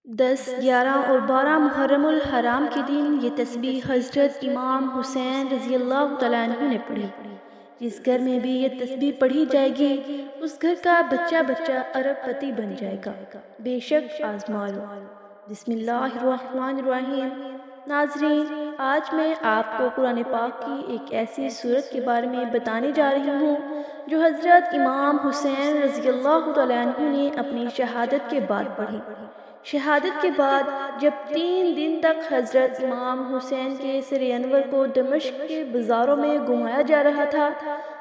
10، 11 اور 12 محرم الحرام کے دن یہ تسبیح حضرت امام حسین رضی اللہ تعالیٰ عنہ نے پڑھی۔ جس گھر میں بھی یہ تسبیح پڑھی جائے گی اس گھر کا بچہ بچہ ارب پتی بن جائے گا، بے شک آزما لو۔ بسم اللہ الرحمن الرحیم۔ ناظرین، آج میں آپ کو قرآن پاک کی ایک ایسی سورت کے بارے میں بتانے جا رہی ہوں جو حضرت امام حسین رضی اللہ تعالیٰ عنہ نے اپنی شہادت کے بعد پڑھی۔ شہادت کے بعد جب 3 دن تک حضرت امام حسین کے سر انور کو دمشق کے بازاروں میں گھمایا جا رہا تھا،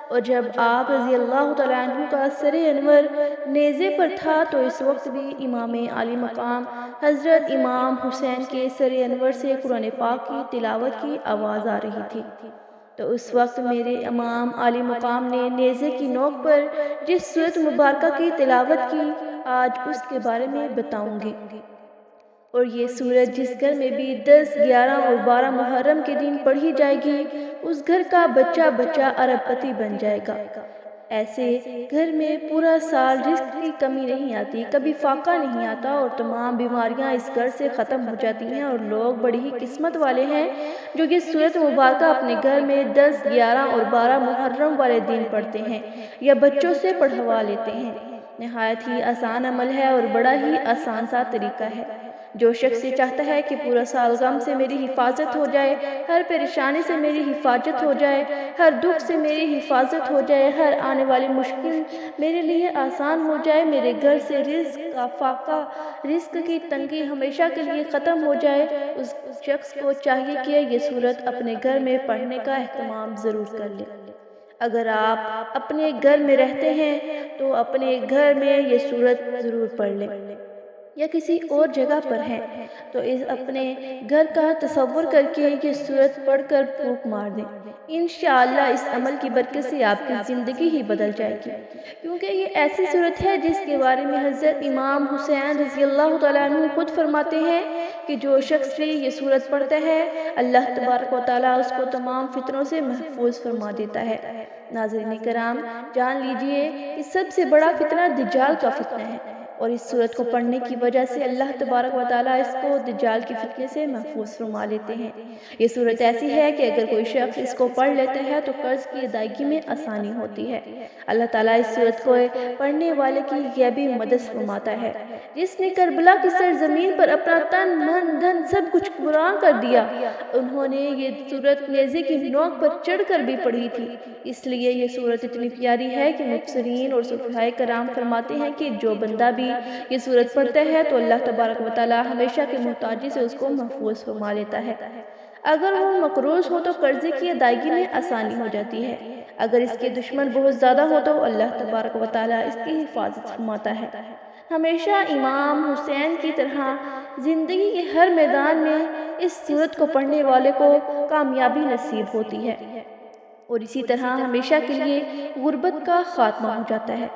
اور جب آپ رضی اللہ تعالیٰ عنہ کا سر انور نیزے پر تھا تو اس وقت بھی امام عالی مقام حضرت امام حسین کے سر انور سے قرآن پاک کی تلاوت کی آواز آ رہی تھی۔ تو اس وقت میرے امام عالی مقام نے نیزے کی نوک پر جس سورت مبارکہ کی تلاوت کی، آج اس کے بارے میں بتاؤں گی۔ اور یہ سورت جس گھر میں بھی 10، 11 اور 12 محرم کے دن پڑھی جائے گی اس گھر کا بچہ بچہ ارب پتی بن جائے گا۔ ایسے گھر میں پورا سال رزق کی کمی نہیں آتی، کبھی فاقہ نہیں آتا، اور تمام بیماریاں اس گھر سے ختم ہو جاتی ہیں، اور لوگ بڑی ہی قسمت والے ہیں جو یہ سورت مبارکہ اپنے گھر میں 10، 11 اور 12 محرم والے دن پڑھتے ہیں یا بچوں سے پڑھوا لیتے ہیں۔ نہایت ہی آسان عمل ہے اور بڑا ہی آسان سا طریقہ ہے۔ جو شخص یہ چاہتا ہے کہ پورا سال غم سے میری حفاظت ہو جائے، ہر پریشانی سے میری حفاظت ہو جائے، ہر دکھ سے میری حفاظت ہو جائے، ہر آنے والی مشکل میرے لیے آسان ہو جائے، میرے گھر سے رزق کا فاقہ، رزق کی تنگی ہمیشہ کے لیے ختم ہو جائے، اس شخص کو چاہیے کہ یہ سورت اپنے گھر میں پڑھنے کا اہتمام ضرور کر لے۔ اگر آپ اپنے گھر میں رہتے ہیں تو اپنے گھر میں یہ سورت ضرور پڑھ لیں، یا کسی اور جگہ پر ہیں تو اپنے گھر کا تصور کر کے یہ سورت پڑھ کر پھونک مار دیں۔ انشاءاللہ اس عمل کی برکت سے آپ کی زندگی ہی بدل جائے گی، کیونکہ یہ ایسی سورت ہے جس کے بارے میں حضرت امام حسین رضی اللہ تعالیٰ عنہ خود فرماتے ہیں کہ جو شخص بھی یہ سورت پڑھتا ہے اللہ تبارک و تعالیٰ اس کو تمام فتنوں سے محفوظ فرما دیتا ہے۔ ناظرین کرام، جان لیجئے کہ سب سے بڑا فتنہ دجال کا فتنہ ہے، اور اس سورت کو پڑھنے کی وجہ سے اللہ تبارک و تعالیٰ اس کو دجال کی فتنے سے محفوظ فرما لیتے ہیں۔ یہ سورت ایسی ہے کہ اگر کوئی شخص اس کو پڑھ لیتا ہے تو قرض کی ادائیگی میں آسانی ہوتی ہے۔ اللہ تعالیٰ اس سورت کو پڑھنے والے کی غیبی مدد فرماتا ہے۔ جس نے کربلا کی سرزمین پر اپنا تن من دھن سب کچھ قربان کر دیا، انہوں نے یہ سورت نیزے کی نوک پر چڑھ کر بھی پڑھی تھی۔ اس لیے یہ سورت اتنی پیاری ہے کہ مفسرین اور صحابہ کرام فرماتے ہیں کہ جو بندہ بھی یہ سورت پڑھتا ہے تو اللہ تبارک و تعالیٰ ہمیشہ کی محتاجی سے اس کو محفوظ فرما لیتا ہے۔ اگر وہ مقروض ہو تو قرضے کی ادائیگی میں آسانی ہو جاتی ہے، اگر اس کے دشمن بہت زیادہ ہو تو اللہ تبارک و تعالیٰ اس کی حفاظت فرماتا ہے۔ ہمیشہ امام حسین کی طرح زندگی کے ہر میدان میں اس سورت کو پڑھنے والے کو کامیابی نصیب ہوتی ہے، اور اسی طرح ہمیشہ کے لیے غربت کا خاتمہ ہو جاتا ہے،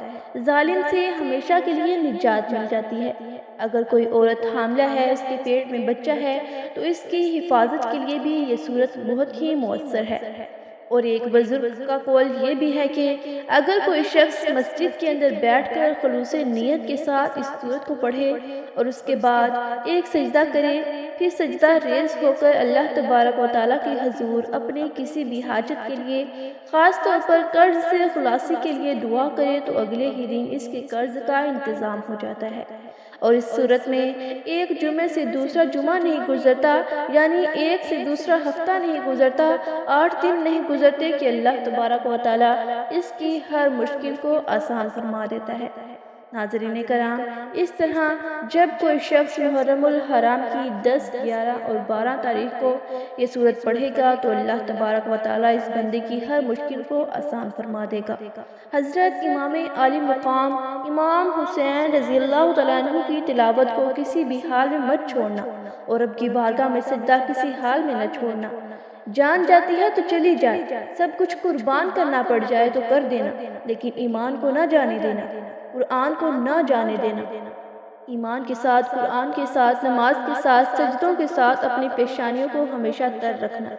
ظالم سے ہمیشہ کے لیے نجات مل جاتی ہے۔ اگر کوئی عورت حاملہ ہے، اس کے پیٹ میں بچہ ہے تو اس کی حفاظت کے لیے بھی یہ سورت بہت ہی مؤثر ہے۔ اور ایک بزرگ کا قول یہ بھی ہے کہ اگر کوئی شخص مسجد کے اندر بیٹھ کر خلوص نیت کے ساتھ اس سورت کو پڑھے اور اس کے بعد ایک سجدہ کرے، پھر سجدہ ریز ہو کر اللہ تبارک و تعالیٰ کی حضور اپنی کسی بھی حاجت کے لیے، خاص طور پر قرض سے خلاصی کے لیے دعا کرے تو اگلے ہی دن اس کے قرض کا انتظام ہو جاتا ہے۔ اور اس صورت میں ایک جمعے سے دوسرا جمعہ نہیں گزرتا، یعنی ایک سے دوسرا ہفتہ نہیں گزرتا، 8 دن نہیں گزرتے کہ اللہ تبارک و تعالیٰ اس کی ہر مشکل کو آسان فرما دیتا ہے۔ ناظرین کرام، اس طرح جب کوئی شخص محرم الحرام کی 10، 11 اور 12 تاریخ کو یہ سورت پڑھے گا تو اللہ تبارک و تعالیٰ اس بندے کی ہر مشکل کو آسان فرما دے گا۔ حضرت امام عالی مقام امام حسین رضی اللہ تعالیٰ عنہ کی تلاوت کو کسی بھی حال میں مت چھوڑنا، اور رب کی بارگاہ میں سجدہ کسی حال میں نہ چھوڑنا۔ جان جاتی ہے تو چلی جائے، سب کچھ قربان کرنا پڑ جائے تو کر دینا، لیکن ایمان کو نہ جانے دینا، قرآن کو نہ جانے دینا۔ ایمان کے ساتھ، قرآن کے ساتھ، نماز کے ساتھ، سجدوں کے ساتھ اپنی پیشانیوں کو ہمیشہ تر رکھنا،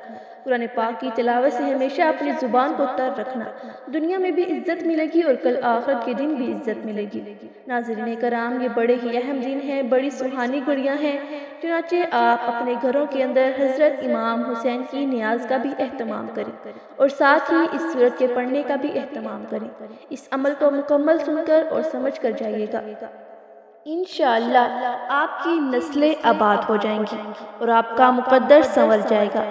قرآن پاک کی تلاوت سے ہمیشہ اپنی زبان کو تر رکھنا، دنیا میں بھی عزت ملے گی اور کل آخرت کے دن بھی عزت ملے گی۔ ناظرین کرام، یہ بڑے ہی اہم دن ہیں، بڑی سبحانی گھڑیاں ہیں، چنانچہ آپ اپنے گھروں کے اندر حضرت امام حسین کی نیاز کا بھی اہتمام کریں اور ساتھ ہی اس سورت کے پڑھنے کا بھی اہتمام کریں۔ اس عمل کو مکمل سن کر اور سمجھ کر جائیے گا، انشاءاللہ آپ کی نسلیں آباد ہو جائیں گی اور آپ کا مقدر سنور جائے گا،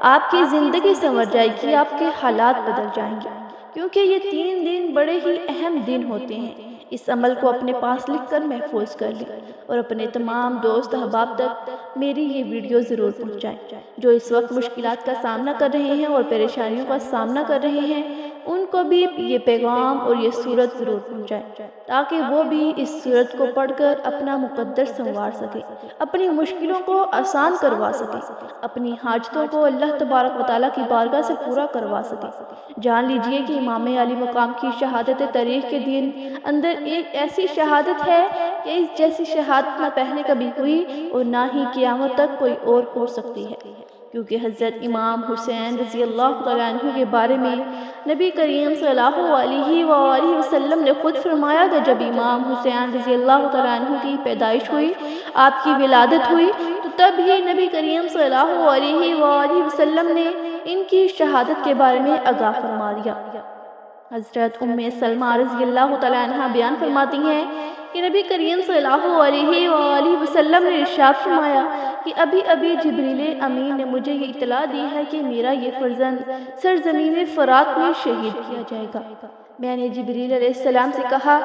آپ کی زندگی سنور جائے گی، آپ کے حالات بدل جائیں گے، کیونکہ یہ 3 دن بڑے ہی اہم دن ہوتے ہیں۔ اس عمل کو اپنے پاس لکھ کر محفوظ کر لیں اور اپنے تمام دوست احباب تک میری یہ ویڈیو ضرور پہنچائیں، جو اس وقت مشکلات کا سامنا کر رہے ہیں اور پریشانیوں کا سامنا کر رہے ہیں، ان کو بھی یہ پیغام اور یہ سورت ضرور پہنچائیں، تاکہ وہ بھی اس سورت کو پڑھ کر اپنا مقدر سنوار سکے، اپنی مشکلوں کو آسان کروا سکے، اپنی حاجتوں کو اللہ تبارک و تعالیٰ کی بارگاہ سے پورا کروا سکے۔ جان لیجئے کہ امام علی مقام کی شہادت تاریخ کے دن اندر ایک ایسی شہادت ہے کہ اس جیسی شہادت نہ پہلے کبھی ہوئی اور نہ ہی قیامت تک کوئی اور ہو سکتی ہے، کیونکہ حضرت امام حسین رضی اللہ تعالیٰ عنہ کے بارے میں نبی کریم صلی اللہ علیہ وآلہ وسلم نے خود فرمایا کہ جب امام حسین رضی اللہ تعالیٰ عنہ کی پیدائش ہوئی، آپ کی ولادت ہوئی، تو تب ہی نبی کریم صلی اللہ علیہ وآلہ وسلم نے ان کی شہادت کے بارے میں آگاہ فرما دیا۔ حضرت ام سلمہ رضی اللہ تعالیٰ عنہ بیان فرماتی ہیں کہ نبی کریم صلی اللہ علیہ وآلہ وسلم نے ارشاد فرمایا کہ ابھی ابھی جبریل امین نے مجھے یہ اطلاع دی ہے کہ میرا یہ فرزند سرزمین فرات میں شہید کیا جائے گا۔ میں نے جبریل علیہ السلام سے کہا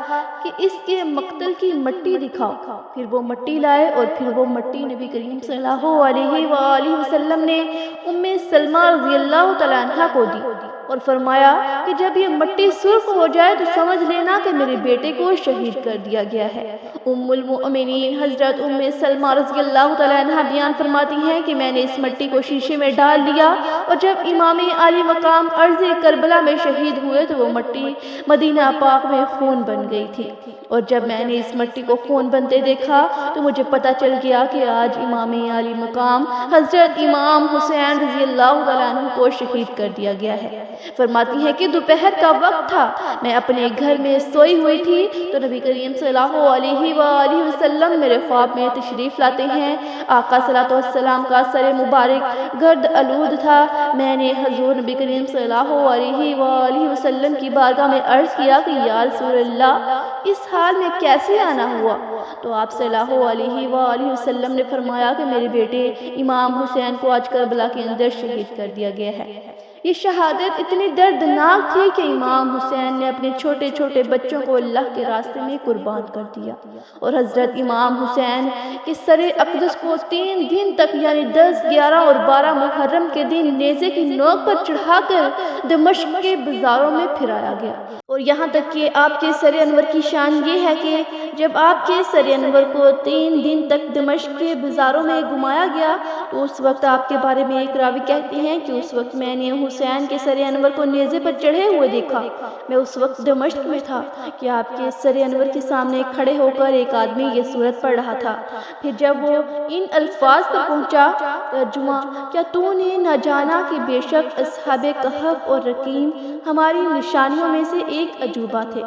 کہ اس کے مقتل کی مٹی دکھاؤ، پھر وہ مٹی لائے اور پھر وہ مٹی نبی کریم صلی اللہ علیہ وآلہ وسلم نے ام سلمہ رضی اللہ تعالیٰ عنہ کو دی اور فرمایا کہ جب یہ مٹی سرخ ہو جائے تو سمجھ لینا کہ میرے بیٹے کو شہید کر دیا گیا ہے۔ ام المؤمنین حضرت ام سلمہ رضی اللہ تعالیٰ عنہ بیان فرماتی ہیں کہ میں نے اس مٹی کو شیشے میں ڈال لیا اور جب امام علی مقام ارض کربلا میں شہید ہوئے تو وہ مٹی مدینہ پاک میں خون بن گئی تھی، اور جب میں نے اس مٹی کو خون بنتے دیکھا تو مجھے پتہ چل گیا کہ آج امام علی مقام حضرت امام حسین رضی اللہ تعالیٰ عنہ کو شہید کر دیا گیا ہے۔ فرماتی ہے کہ دوپہر کا وقت تھا، میں اپنے گھر میں سوئی ہوئی تھی تو نبی کریم صلی اللہ علیہ وآلہ وسلم میرے خواب میں تشریف لاتے ہیں۔ آقا صلی اللہ علیہ وسلم کا سر مبارک گرد آلود تھا۔ میں نے حضور نبی کریم صلی اللہ علیہ وآلہ وسلم کی بارگاہ میں عرض کیا کہ یا رسول اللہ، اس حال میں کیسے آنا ہوا؟ تو آپ صلی اللہ علیہ وآلہ وسلم نے فرمایا کہ میرے بیٹے امام حسین کو آج کربلا کے اندر شہید کر دیا گیا ہے۔ یہ شہادت اتنی دردناک تھی کہ امام حسین نے اپنے چھوٹے چھوٹے بچوں کو اللہ کے راستے میں قربان کر دیا، اور حضرت امام حسین کے سر اقدس کو 3 دن تک یعنی 10، 11 اور 12 محرم کے دن نیزے کی نوک پر چڑھا کر دمشق کے بازاروں میں پھرایا گیا۔ اور یہاں تک کہ آپ کے سر انور کی شان یہ ہے کہ جب آپ کے سر انور کو 3 دن تک دمشق کے بازاروں میں گھمایا گیا تو اس وقت آپ کے بارے میں ایک راوی کہتے ہیں کہ اس وقت میں نے حسین کے سر انور کو نیزے پر چڑھے ہوئے دیکھا۔ میں اس وقت دمشق میں تھا کہ آپ کے سر انور کے سامنے کھڑے ہو کر ایک آدمی یہ سورت پڑھ رہا تھا۔ پھر جب وہ ان الفاظ پر پہنچا، ترجمہ: کیا تو نے نہ جانا کہ بے شک اصحاب کہف اور رقیم ہماری نشانیوں میں سے ایک عجوبہ تھے۔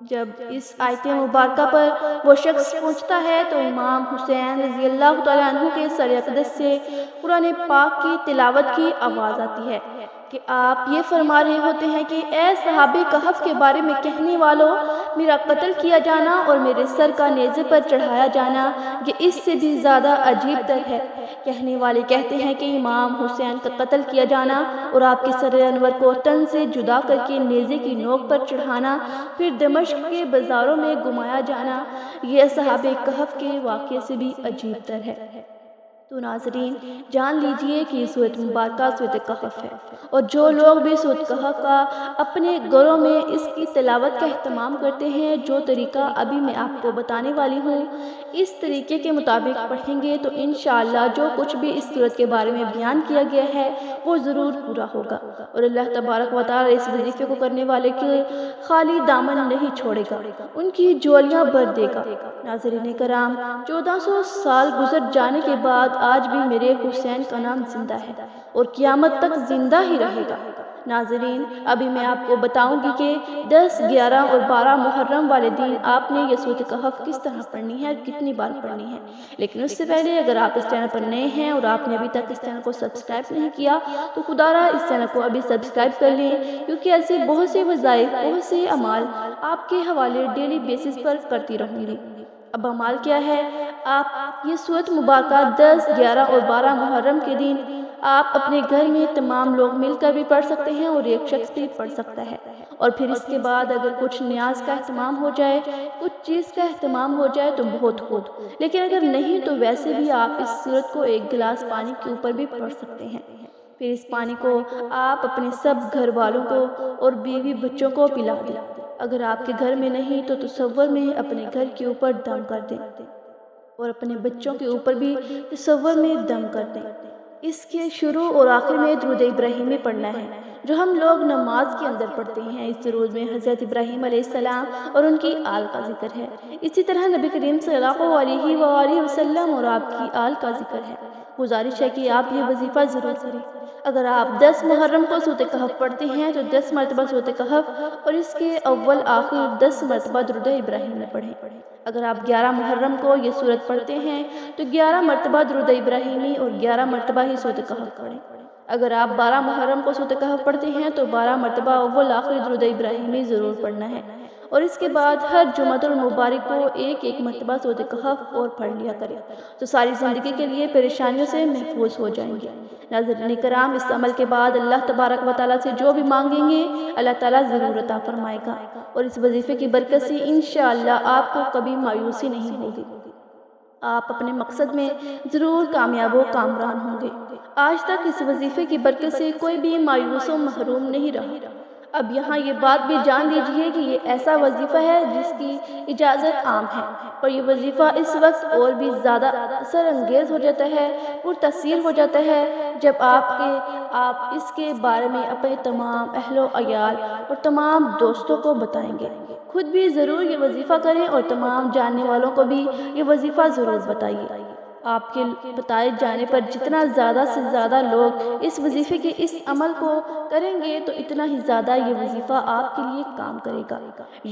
جب اس آیت مبارکہ پر وہ شخص پہنچتا ہے تو امام حسین رضی اللہ تعالیٰ عنہ کے سر اقدس سے قرآن پاک کی تلاوت کی آواز آتی ہے کہ آپ یہ فرما رہے ہوتے ہیں کہ اے صحابہ کہف کے بارے میں کہنے والوں، میرا قتل کیا جانا اور میرے سر کا نیزے پر چڑھایا جانا یہ اس سے بھی زیادہ عجیب تر ہے۔ کہنے والے کہتے ہیں کہ امام حسین کا قتل کیا جانا اور آپ کے سر انور کو تن سے جدا کر کے نیزے کی نوک پر چڑھانا، پھر دمشق کے بازاروں میں گھمایا جانا، یہ صحابہ کہف کے واقعے سے بھی عجیب تر ہے۔ تو ناظرین جان لیجئے کہ یہ سورۃ مبارکہ سورۃ کہف ہے، اور جو لوگ بھی سورۃ کہف کا اپنے گھروں میں اس کی تلاوت کا اہتمام کرتے ہیں، جو طریقہ ابھی میں آپ کو بتانے والی ہوں اس طریقے کے مطابق پڑھیں گے تو انشاءاللہ جو کچھ بھی اس سورت کے بارے میں بیان کیا گیا ہے وہ ضرور پورا ہوگا، اور اللہ تبارک و تعالی اس وظیفے کو کرنے والے کے خالی دامن نہیں چھوڑے گا، ان کی جولیاں بھر دے گا۔ ناظرین کرام، 1400 سال گزر جانے کے بعد آج بھی میرے حسین کا نام زندہ ہے اور قیامت تک زندہ ہی رہے گا۔ ناظرین ابھی میں آپ کو بتاؤں گی کہ 10، 11 اور 12 محرم والے دن آپ نے یہ سورۃ کہف کس طرح پڑھنی ہے اور کتنی بار پڑھنی ہے، لیکن اس سے پہلے اگر آپ اس چینل پر نئے ہیں اور آپ نے ابھی تک اس چینل کو سبسکرائب نہیں کیا تو خدا را اس چینل کو ابھی سبسکرائب کر لیں، کیونکہ ایسے بہت سے وظائف، بہت سے اعمال آپ کے حوالے ڈیلی بیسس پر کرتی رہوں گی۔ اب اعمال کیا ہے؟ آپ یہ سورۃ مبارکہ 10، 11 اور 12 محرم کے دن آپ اپنے گھر میں تمام لوگ مل کر بھی پڑھ سکتے ہیں اور ایک شخص بھی پڑھ سکتا ہے، اور پھر اس کے بعد اگر کچھ نیاز کا اہتمام ہو جائے، کچھ چیز کا اہتمام ہو جائے تو بہت خوب، لیکن اگر نہیں تو ویسے بھی آپ اس سورت کو ایک گلاس پانی کے اوپر بھی پڑھ سکتے ہیں۔ پھر اس پانی کو آپ اپنے سب گھر والوں کو اور بیوی بچوں کو پلا دیں۔ اگر آپ کے گھر میں نہیں تو تصور میں اپنے گھر کے اوپر دم کر دیں اور اپنے بچوں کے اوپر بھی تصور میں دم کر دیں۔ اس کے شروع اور آخر میں درود ابراہیمی پڑھنا ہے، جو ہم لوگ نماز کے اندر پڑھتے ہیں۔ اس درود میں حضرت ابراہیم علیہ السلام اور ان کی آل کا ذکر ہے، اسی طرح نبی کریم صلی اللہ علیہ وآلہ وسلم اور آپ کی آل کا ذکر ہے۔ گزارش ہے کہ آپ یہ وظیفہ ضرور کریں۔ اگر آپ 10 محرم کو سورۃ کہف پڑھتے ہیں تو 10 مرتبہ سورۃ کہف اور اس کے اول آخر 10 مرتبہ درود ابراہیمی پڑھیں۔ اگر آپ 11 محرم کو یہ سورت پڑھتے ہیں تو 11 مرتبہ درود ابراہیمی اور 11 مرتبہ ہی سورۃ کہف پڑھیں۔ اگر آپ 12 محرم کو سورۃ کہف پڑھتے ہیں تو 12 مرتبہ اول آخر درود ابراہیمی ضرور پڑھنا ہے، اور اس کے بعد ہر جمعۃ المبارک کو ایک مرتبہ سورۃ کہف اور پڑھ لیا کریں، تو ساری زندگی کے لیے پریشانیوں سے محفوظ ہو جائیں گے۔ ناظرین کرام، اس عمل کے بعد اللہ تبارک و تعالیٰ سے جو بھی مانگیں گے اللہ تعالیٰ ضرور عطا فرمائے گا، اور اس وظیفے کی برکت سے انشاءاللہ آپ کو کبھی مایوسی نہیں ہوگی، آپ اپنے مقصد میں ضرور کامیاب و کامران ہوں گے۔ آج تک اس وظیفے کی برکت سے کوئی بھی مایوس و محروم نہیں رہا۔ اب یہاں یہ بات بھی جان لیجئے کہ یہ ایسا وظیفہ ہے جس کی اجازت عام ہے، اور یہ وظیفہ اس وقت اور بھی زیادہ اثر انگیز ہو جاتا ہے، پر تاثیر ہو جاتا ہے جب آپ اس کے بارے میں اپنے تمام اہل و عیال اور تمام دوستوں کو بتائیں گے۔ خود بھی ضرور یہ وظیفہ کریں اور تمام جاننے والوں کو بھی یہ وظیفہ ضرور بتائیے۔ آپ کے بتائے جانے پر جتنا زیادہ سے زیادہ لوگ اس وظیفے کے اس عمل کو کریں گے تو اتنا ہی زیادہ یہ وظیفہ آپ کے لیے کام کرے گا۔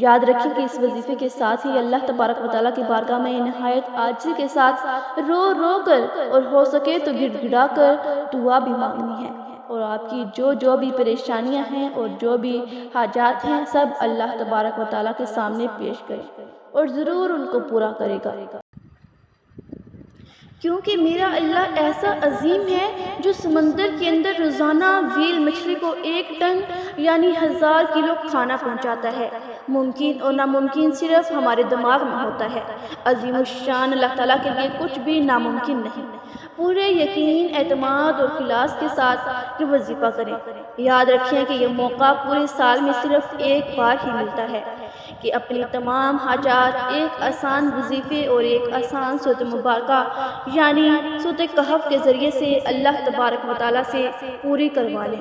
یاد رکھیں کہ اس وظیفے کے ساتھ ہی اللہ تبارک و تعالیٰ کی بارگاہ میں نہایت عاجزی کے ساتھ رو رو کر اور ہو سکے تو گڑ گڑا کر دعا بھی مانگنی ہے، اور آپ کی جو بھی پریشانیاں ہیں اور جو بھی حاجات ہیں سب اللہ تبارک و تعالیٰ کے سامنے پیش کریں، اور ضرور ان کو پورا کرے گا، کیونکہ میرا اللہ ایسا عظیم ہے جو سمندر کے اندر روزانہ ویل مچھلی کو 1 ٹن یعنی 1000 کلو کھانا پہنچاتا ہے۔ ممکن اور ناممکن صرف ہمارے دماغ میں ہوتا ہے، عظیم الشان اللہ تعالیٰ کے لیے کچھ بھی ناممکن نہیں۔ پورے یقین، اعتماد اور خلاص کے ساتھ یہ وظیفہ کریں۔ یاد رکھیں کہ یہ موقع پورے سال میں صرف ایک بار ہی ملتا ہے کہ اپنی تمام حاجات ایک آسان وظیفے اور ایک آسان سورۃ مبارکہ یعنی سورۃ کہف کے ذریعے سے اللہ تبارک و تعالیٰ سے پوری کروا لیں۔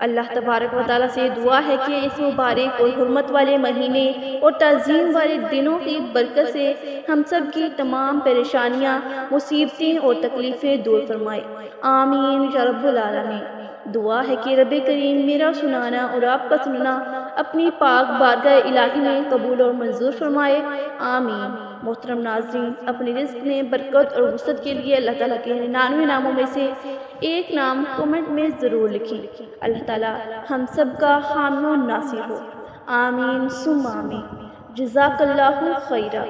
اللہ تبارک و تعالیٰ سے دعا ہے کہ اس مبارک اور حرمت والے مہینے اور تعظیم والے دنوں کی برکت سے ہم سب کی تمام پریشانیاں، مصیبتیں اور تکلیفیں دور فرمائے، آمین یا رب العالمین۔ دعا ہے کہ رب کریم میرا سنانا اور آپ کا سننا اپنی پاک بارگاہ الہی میں قبول اور منظور فرمائے، آمین۔ محترم ناظرین، اپنے رزق میں برکت اور وسعت کے لیے اللہ تعالیٰ کے 99 ناموں میں سے ایک نام کمنٹ میں ضرور لکھیں۔ اللہ تعالیٰ ہم سب کا حامی و ناصر ہو، آمین ثم آمین۔ جزاک اللہ خیرہ۔